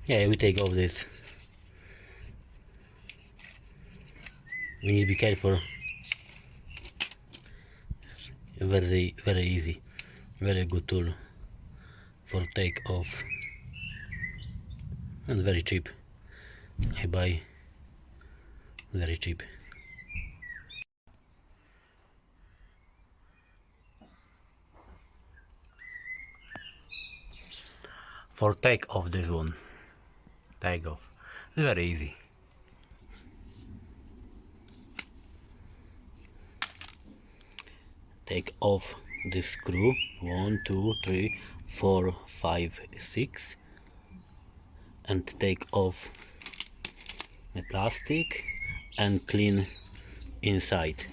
Yeah, we take off this. We need to be careful. Very, very easy. Very good tool for take off. And very cheap. I buy very cheap. For take off this one. Take off. Very easy. Take off this screw. 1, 2, 3, 4, 5, 6. And take off the plastic and clean inside.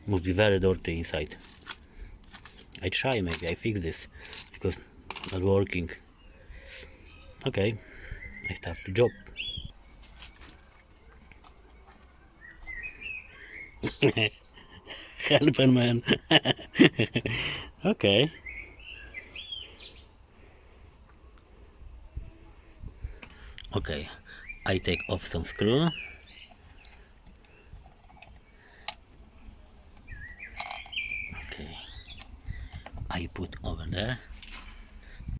Must be very dirty inside. I try, maybe I fix this because not working. Okay, I start the job. Helper man. Okay. Okay, I take off some screw. Okay, I put over there.